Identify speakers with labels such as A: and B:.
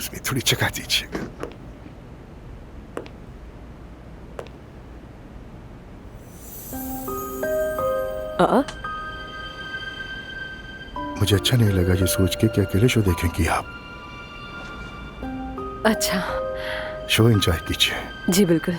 A: Excuse me, थोड़ी जगह दीजिएगा। मुझे अच्छा नहीं लगा ये सोच के कि अकेले शो देखेंगी आप।
B: अच्छा,
A: शो एंजॉय कीजिए।
B: जी बिल्कुल।